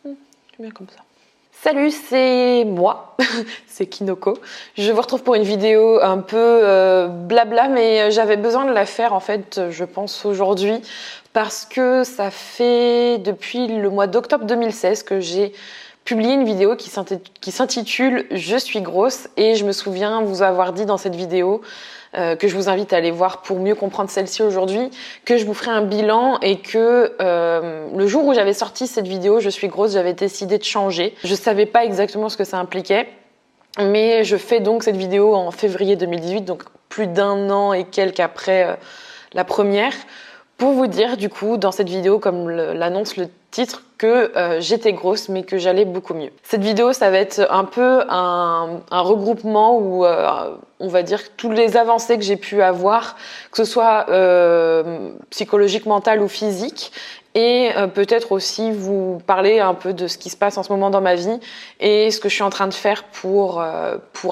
C'est bien comme ça. Salut, c'est moi, c'est Kinoko. Je vous retrouve pour une vidéo un peu blabla, mais j'avais besoin de la faire en fait, je pense aujourd'hui, parce que ça fait depuis le mois d'octobre 2016 que j'ai publié une vidéo qui s'intitule « Je suis grosse » et je me souviens vous avoir dit dans cette vidéo que je vous invite à aller voir pour mieux comprendre celle-ci aujourd'hui, que je vous ferai un bilan et que le jour où j'avais sorti cette vidéo, je suis grosse, j'avais décidé de changer. Je savais pas exactement ce que ça impliquait, mais je fais donc cette vidéo en février 2018, donc plus d'un an et quelques après la première, pour vous dire du coup dans cette vidéo, comme l'annonce le titre, que j'étais grosse mais que j'allais beaucoup mieux. Cette vidéo, ça va être un peu un regroupement où on va dire tous les avancées que j'ai pu avoir, que ce soit psychologique, mentale ou physique, et peut-être aussi vous parler un peu de ce qui se passe en ce moment dans ma vie et ce que je suis en train de faire pour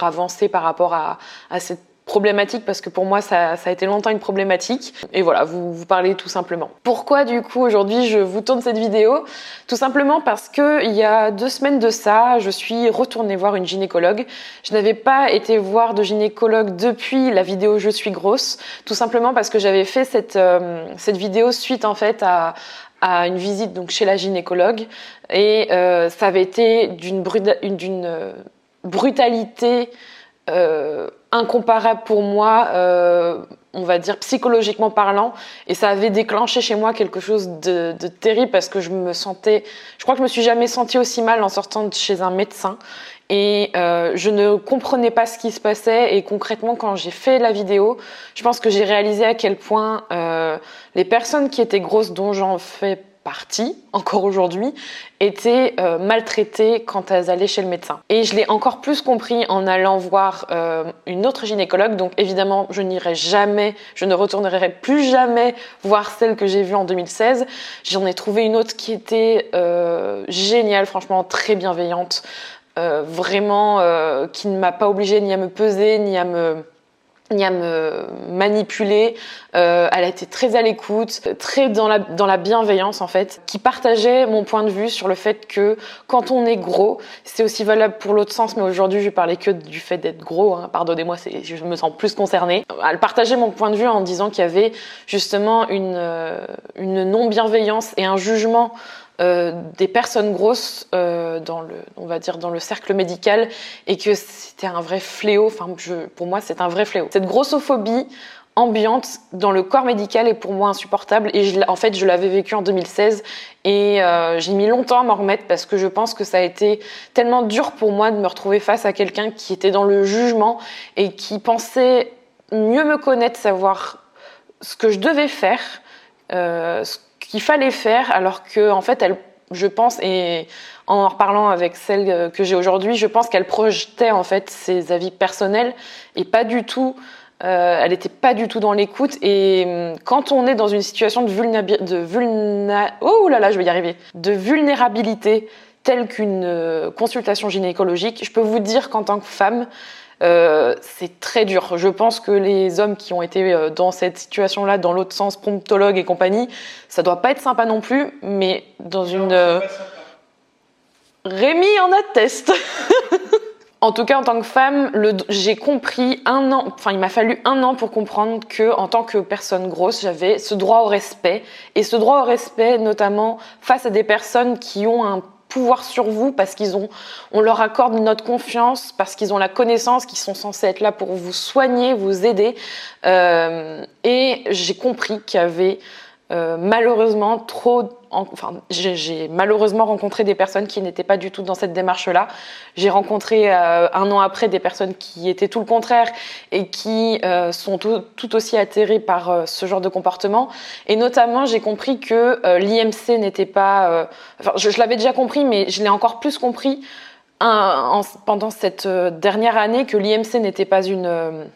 avancer par rapport à cette problématique, parce que pour moi ça a été longtemps une problématique, et voilà, vous parlez tout simplement. Pourquoi du coup aujourd'hui je vous tourne cette vidéo? Tout simplement parce que il y a 2 semaines de ça, je suis retournée voir une gynécologue. Je n'avais pas été voir de gynécologue depuis la vidéo Je suis grosse, tout simplement parce que j'avais fait cette vidéo suite en fait à une visite donc chez la gynécologue, et ça avait été d'une brutalité incomparable pour moi, on va dire psychologiquement parlant, et ça avait déclenché chez moi quelque chose de terrible, parce que je crois que je me suis jamais sentie aussi mal en sortant de chez un médecin, et je ne comprenais pas ce qui se passait. Et concrètement, quand j'ai fait la vidéo, je pense que j'ai réalisé à quel point les personnes qui étaient grosses, dont j'en fais partie encore aujourd'hui, étaient maltraitées quand elles allaient chez le médecin. Et je l'ai encore plus compris en allant voir une autre gynécologue. Donc évidemment, je ne retournerai plus jamais voir celle que j'ai vue en 2016. J'en ai trouvé une autre qui était géniale, franchement très bienveillante, vraiment qui ne m'a pas obligée ni à me peser, ni à me manipuler. Elle a été très à l'écoute, très dans la bienveillance en fait, qui partageait mon point de vue sur le fait que quand on est gros, c'est aussi valable pour l'autre sens, mais aujourd'hui je parlais que du fait d'être gros, hein, pardonnez-moi, je me sens plus concernée. Elle partageait mon point de vue en disant qu'il y avait justement une non-bienveillance et un jugement des personnes grosses on va dire dans le cercle médical, et que c'était un vrai fléau. Enfin, pour moi, c'est un vrai fléau. Cette grossophobie ambiante dans le corps médical est pour moi insupportable, et en fait, je l'avais vécu en 2016, et j'ai mis longtemps à m'en remettre, parce que je pense que ça a été tellement dur pour moi de me retrouver face à quelqu'un qui était dans le jugement et qui pensait mieux me connaître, savoir ce que je devais faire, ce qu'il fallait faire, alors que en fait je pense, et en reparlant avec celle que j'ai aujourd'hui, je pense qu'elle projetait en fait ses avis personnels, et pas du tout, elle n'était pas du tout dans l'écoute. Et quand on est dans une situation de vulnérabilité telle qu'une consultation gynécologique, je peux vous dire qu'en tant que femme, c'est très dur. Je pense que les hommes qui ont été dans cette situation-là, dans l'autre sens, promptologue et compagnie, ça doit pas être sympa non plus, mais dans Rémi en atteste. En tout cas, en tant que femme, j'ai compris il m'a fallu 1 an pour comprendre que, en tant que personne grosse, j'avais ce droit au respect, et ce droit au respect, notamment face à des personnes qui ont un pouvoir sur vous, parce on leur accorde notre confiance, parce qu'ils ont la connaissance, qu'ils sont censés être là pour vous soigner, vous aider. Et j'ai compris qu'il y avait malheureusement j'ai malheureusement rencontré des personnes qui n'étaient pas du tout dans cette démarche-là. J'ai rencontré 1 an après des personnes qui étaient tout le contraire, et qui sont tout aussi atterrées par ce genre de comportement. Et notamment, j'ai compris que l'IMC n'était pas... je l'avais déjà compris, mais je l'ai encore plus compris pendant cette dernière année, que l'IMC n'était pas une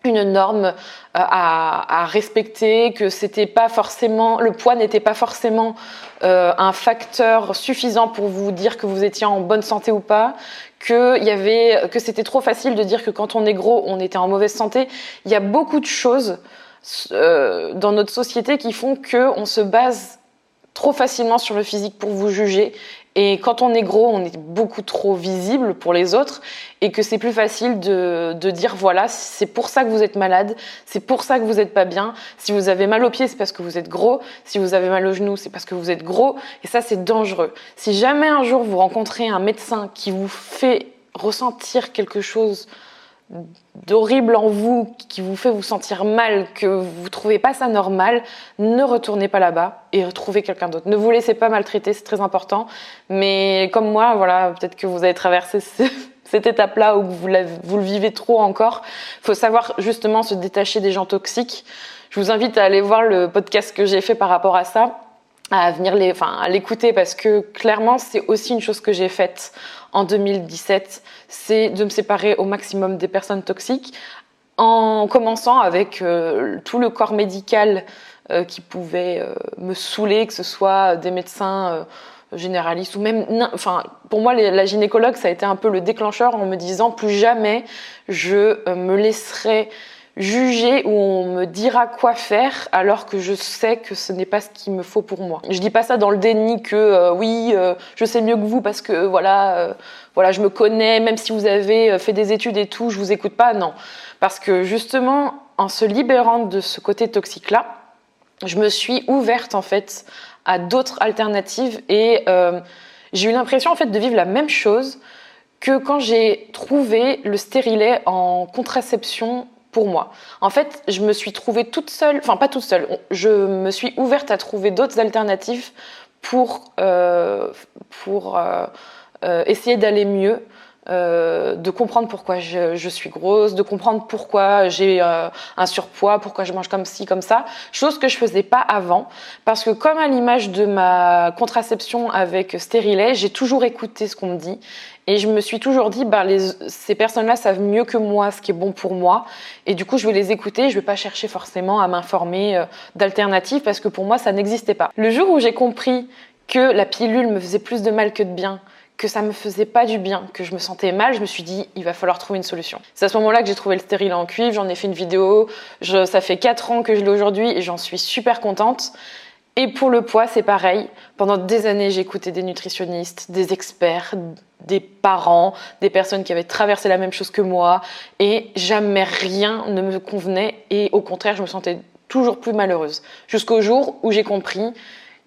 norme à respecter, que le poids n'était pas forcément un facteur suffisant pour vous dire que vous étiez en bonne santé ou pas, que c'était trop facile de dire que quand on est gros, on était en mauvaise santé. Il y a beaucoup de choses dans notre société qui font qu'on se base trop facilement sur le physique pour vous juger. Et quand on est gros, on est beaucoup trop visible pour les autres et que c'est plus facile de dire voilà, c'est pour ça que vous êtes malade, c'est pour ça que vous n'êtes pas bien. Si vous avez mal aux pieds, c'est parce que vous êtes gros. Si vous avez mal aux genoux, c'est parce que vous êtes gros. Et ça, c'est dangereux. Si jamais un jour vous rencontrez un médecin qui vous fait ressentir quelque chose d'horrible en vous, qui vous fait vous sentir mal, que vous ne trouvez pas ça normal, ne retournez pas là-bas et retrouvez quelqu'un d'autre. Ne vous laissez pas maltraiter, c'est très important. Mais comme moi, voilà, peut-être que vous avez traversé cette étape-là où vous le vivez trop encore. Il faut savoir justement se détacher des gens toxiques. Je vous invite à aller voir le podcast que j'ai fait par rapport à ça, à l'écouter parce que clairement, c'est aussi une chose que j'ai faite en 2017, c'est de me séparer au maximum des personnes toxiques en commençant avec tout le corps médical qui pouvait me saouler, que ce soit des médecins généralistes ou même... pour moi, la gynécologue, ça a été un peu le déclencheur en me disant plus jamais je me laisserai juger ou on me dira quoi faire alors que je sais que ce n'est pas ce qu'il me faut pour moi. Je dis pas ça dans le déni que je sais mieux que vous parce que voilà, je me connais, même si vous avez fait des études et tout, je vous écoute pas, non. Parce que justement, en se libérant de ce côté toxique-là, je me suis ouverte en fait à d'autres alternatives et j'ai eu l'impression en fait de vivre la même chose que quand j'ai trouvé le stérilet en contraception pour moi. En fait, je me suis trouvée toute seule, enfin pas toute seule, je me suis ouverte à trouver d'autres alternatives pour essayer d'aller mieux, de comprendre pourquoi je suis grosse, de comprendre pourquoi j'ai un surpoids, pourquoi je mange comme ci, comme ça, chose que je faisais pas avant, parce que comme à l'image de ma contraception avec stérilet, j'ai toujours écouté ce qu'on me dit, et je me suis toujours dit, ces personnes-là savent mieux que moi ce qui est bon pour moi, et du coup je vais les écouter, je vais pas chercher forcément à m'informer d'alternatives, parce que pour moi ça n'existait pas. Le jour où j'ai compris que la pilule me faisait plus de mal que de bien, que ça me faisait pas du bien, que je me sentais mal, je me suis dit, il va falloir trouver une solution. C'est à ce moment-là que j'ai trouvé le stérilet en cuivre, j'en ai fait une vidéo, ça fait 4 ans que je l'ai aujourd'hui et j'en suis super contente. Et pour le poids, c'est pareil. Pendant des années, j'ai écouté des nutritionnistes, des experts, des parents, des personnes qui avaient traversé la même chose que moi et jamais rien ne me convenait et au contraire, je me sentais toujours plus malheureuse. Jusqu'au jour où j'ai compris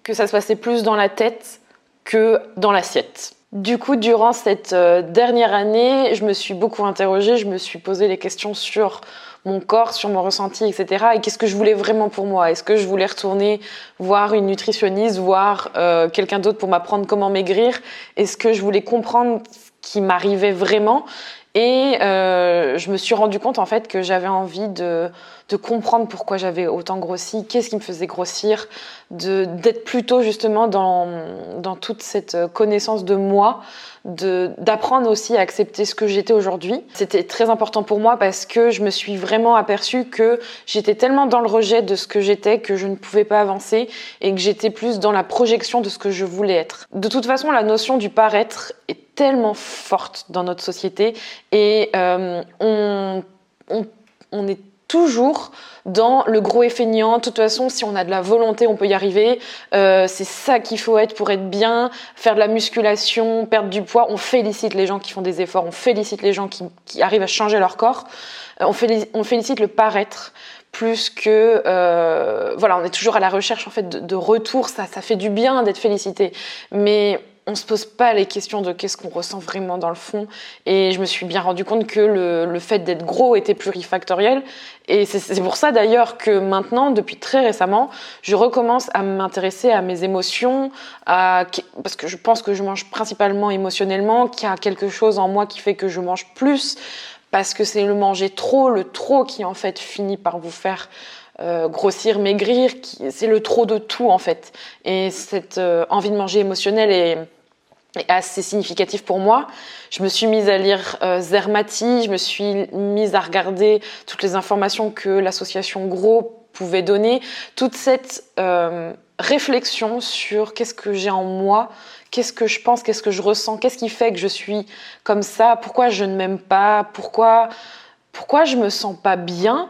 que ça se passait plus dans la tête que dans l'assiette. Du coup, durant cette dernière année, je me suis beaucoup interrogée, je me suis posé les questions sur mon corps, sur mon ressenti, etc. Et qu'est-ce que je voulais vraiment pour moi? Est-ce que je voulais retourner voir une nutritionniste, voir quelqu'un d'autre pour m'apprendre comment maigrir? Est-ce que je voulais comprendre ce qui m'arrivait vraiment? Et je me suis rendu compte en fait que j'avais envie de comprendre pourquoi j'avais autant grossi, qu'est-ce qui me faisait grossir, d'être plutôt justement dans toute cette connaissance de moi, d'apprendre aussi à accepter ce que j'étais aujourd'hui. C'était très important pour moi parce que je me suis vraiment aperçue que j'étais tellement dans le rejet de ce que j'étais que je ne pouvais pas avancer et que j'étais plus dans la projection de ce que je voulais être. De toute façon, la notion du paraître est tellement forte dans notre société et on est toujours dans le gros et feignant. De toute façon, si on a de la volonté, on peut y arriver. C'est ça qu'il faut être pour être bien, faire de la musculation, perdre du poids. On félicite les gens qui font des efforts, on félicite les gens qui arrivent à changer leur corps. On félicite le paraître plus que... on est toujours à la recherche en fait, de retour. Ça fait du bien d'être félicité. Mais on se pose pas les questions de qu'est-ce qu'on ressent vraiment dans le fond. Et je me suis bien rendu compte que le fait d'être gros était plurifactoriel. Et c'est pour ça d'ailleurs que maintenant, depuis très récemment, je recommence à m'intéresser à mes émotions, parce que je pense que je mange principalement émotionnellement, qu'il y a quelque chose en moi qui fait que je mange plus, parce que c'est le manger trop, le trop qui en fait finit par vous faire grossir, maigrir, c'est le trop de tout en fait. Et cette envie de manger émotionnelle est assez significatif pour moi. Je me suis mise à lire Zermati, je me suis mise à regarder toutes les informations que l'association Gros pouvait donner, toute cette réflexion sur qu'est-ce que j'ai en moi, qu'est-ce que je pense, qu'est-ce que je ressens, qu'est-ce qui fait que je suis comme ça, pourquoi je ne m'aime pas, pourquoi je me sens pas bien,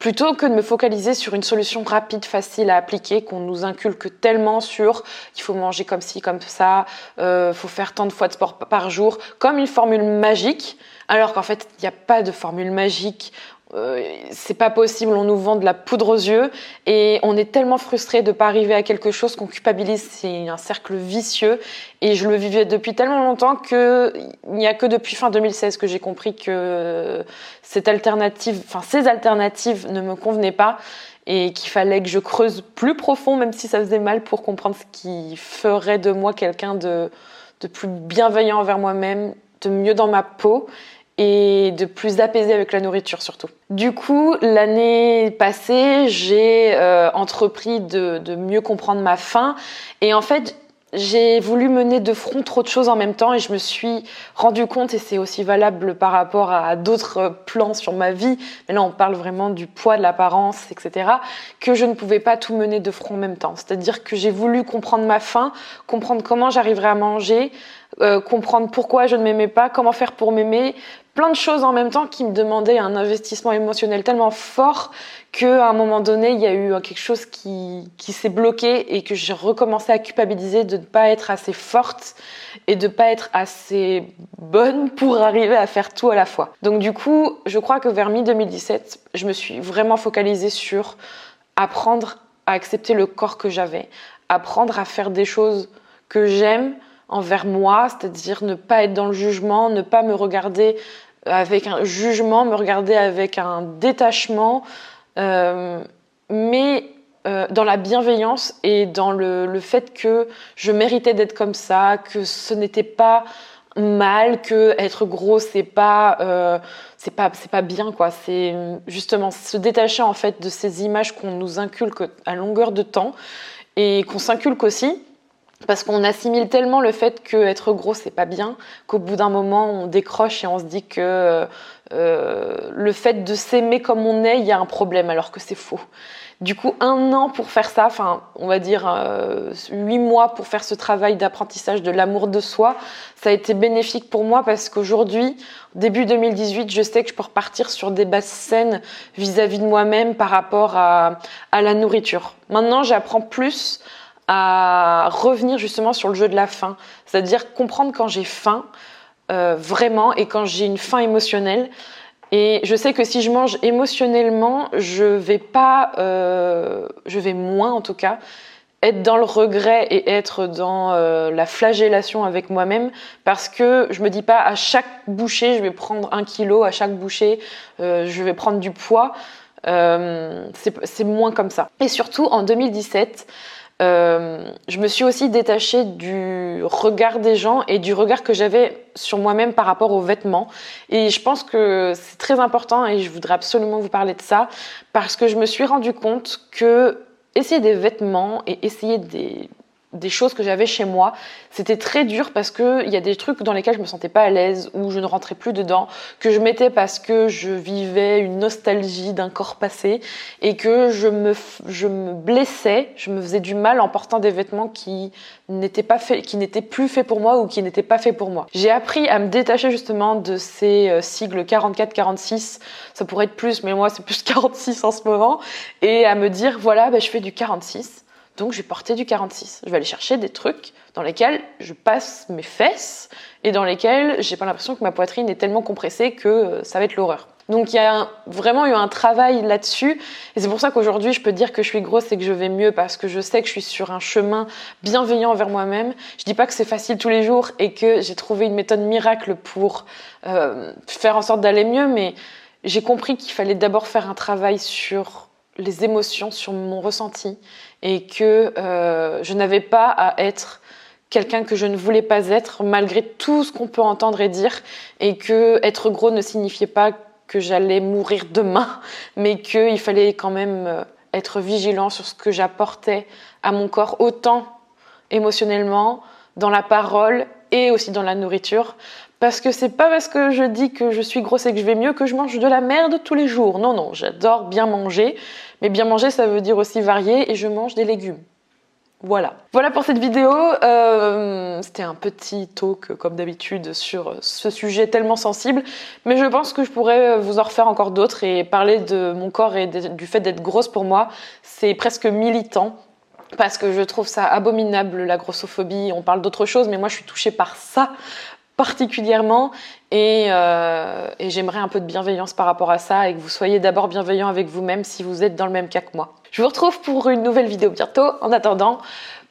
plutôt que de me focaliser sur une solution rapide, facile à appliquer, qu'on nous inculque tellement sur il faut manger comme ci, comme ça, faut faire tant de fois de sport par jour, comme une formule magique, alors qu'en fait, il n'y a pas de formule magique. C'est pas possible, on nous vend de la poudre aux yeux et on est tellement frustré de pas arriver à quelque chose qu'on culpabilise, c'est un cercle vicieux et je le vivais depuis tellement longtemps que il n'y a que depuis fin 2016 que j'ai compris que ces alternatives ne me convenaient pas et qu'il fallait que je creuse plus profond, même si ça faisait mal, pour comprendre ce qui ferait de moi quelqu'un de plus bienveillant envers moi-même, de mieux dans ma peau et de plus apaisé avec la nourriture surtout. Du coup, l'année passée, j'ai entrepris de mieux comprendre ma faim et en fait, j'ai voulu mener de front trop de choses en même temps et je me suis rendu compte, et c'est aussi valable par rapport à d'autres plans sur ma vie, mais là on parle vraiment du poids, de l'apparence, etc., que je ne pouvais pas tout mener de front en même temps. C'est-à-dire que j'ai voulu comprendre ma faim, comprendre comment j'arriverais à manger, comprendre pourquoi je ne m'aimais pas, comment faire pour m'aimer, plein de choses en même temps qui me demandaient un investissement émotionnel tellement fort qu'à un moment donné, il y a eu quelque chose qui s'est bloqué et que j'ai recommencé à culpabiliser de ne pas être assez forte et de ne pas être assez bonne pour arriver à faire tout à la fois. Donc du coup, je crois que vers mi-2017, je me suis vraiment focalisée sur apprendre à accepter le corps que j'avais, apprendre à faire des choses que j'aime envers moi, c'est-à-dire ne pas être dans le jugement, ne pas me regarder avec un jugement, me regarder avec un détachement, mais dans la bienveillance et dans le fait que je méritais d'être comme ça, que ce n'était pas mal, que être gros c'est pas bien quoi. C'est justement se détacher en fait de ces images qu'on nous inculque à longueur de temps et qu'on s'inculque aussi. Parce qu'on assimile tellement le fait qu'être gros c'est pas bien qu'au bout d'un moment on décroche et on se dit que le fait de s'aimer comme on est, il y a un problème alors que c'est faux. Du coup, 1 an pour faire ça, enfin on va dire 8 mois pour faire ce travail d'apprentissage de l'amour de soi, ça a été bénéfique pour moi parce qu'aujourd'hui, début 2018, je sais que je peux repartir sur des bases saines vis-à-vis de moi-même par rapport à la nourriture. Maintenant, j'apprends plus à revenir justement sur le jeu de la faim, c'est-à-dire comprendre quand j'ai faim vraiment et quand j'ai une faim émotionnelle. Et je sais que si je mange émotionnellement, je vais moins en tout cas être dans le regret et être dans la flagellation avec moi-même, parce que je me dis pas à chaque bouchée je vais prendre 1 kilo, à chaque bouchée je vais prendre du poids. C'est moins comme ça. Et surtout en 2017, je me suis aussi détachée du regard des gens et du regard que j'avais sur moi-même par rapport aux vêtements. Et je pense que c'est très important et je voudrais absolument vous parler de ça parce que je me suis rendu compte que essayer des vêtements et essayer des choses que j'avais chez moi, c'était très dur parce qu'il y a des trucs dans lesquels je me sentais pas à l'aise ou je ne rentrais plus dedans, que je mettais parce que je vivais une nostalgie d'un corps passé et que je me blessais, je me faisais du mal en portant des vêtements qui n'étaient plus faits pour moi ou qui n'étaient pas faits pour moi. J'ai appris à me détacher justement de ces sigles 44-46, ça pourrait être plus, mais moi c'est plus 46 en ce moment, et à me dire voilà, je fais du 46. Donc, je vais porter du 46. Je vais aller chercher des trucs dans lesquels je passe mes fesses et dans lesquels j'ai pas l'impression que ma poitrine est tellement compressée que ça va être l'horreur. Donc, il y a vraiment eu un travail là-dessus. Et c'est pour ça qu'aujourd'hui, je peux dire que je suis grosse et que je vais mieux parce que je sais que je suis sur un chemin bienveillant envers moi-même. Je dis pas que c'est facile tous les jours et que j'ai trouvé une méthode miracle pour faire en sorte d'aller mieux, mais j'ai compris qu'il fallait d'abord faire un travail sur les émotions, sur mon ressenti et que je n'avais pas à être quelqu'un que je ne voulais pas être malgré tout ce qu'on peut entendre et dire et que être gros ne signifiait pas que j'allais mourir demain mais qu'il fallait quand même être vigilant sur ce que j'apportais à mon corps autant émotionnellement, dans la parole et aussi dans la nourriture. Parce que c'est pas parce que je dis que je suis grosse et que je vais mieux que je mange de la merde tous les jours. Non, non, j'adore bien manger. Mais bien manger, ça veut dire aussi varier et je mange des légumes. Voilà. Voilà pour cette vidéo. C'était un petit talk comme d'habitude sur ce sujet tellement sensible, mais je pense que je pourrais vous en refaire encore d'autres et parler de mon corps et du fait d'être grosse pour moi. C'est presque militant parce que je trouve ça abominable, la grossophobie. On parle d'autre chose, mais moi je suis touchée par ça particulièrement et j'aimerais un peu de bienveillance par rapport à ça et que vous soyez d'abord bienveillant avec vous-même si vous êtes dans le même cas que moi. Je vous retrouve pour une nouvelle vidéo bientôt. En attendant,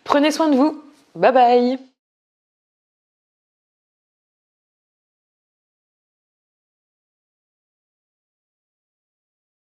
prenez soin de vous. Bye bye!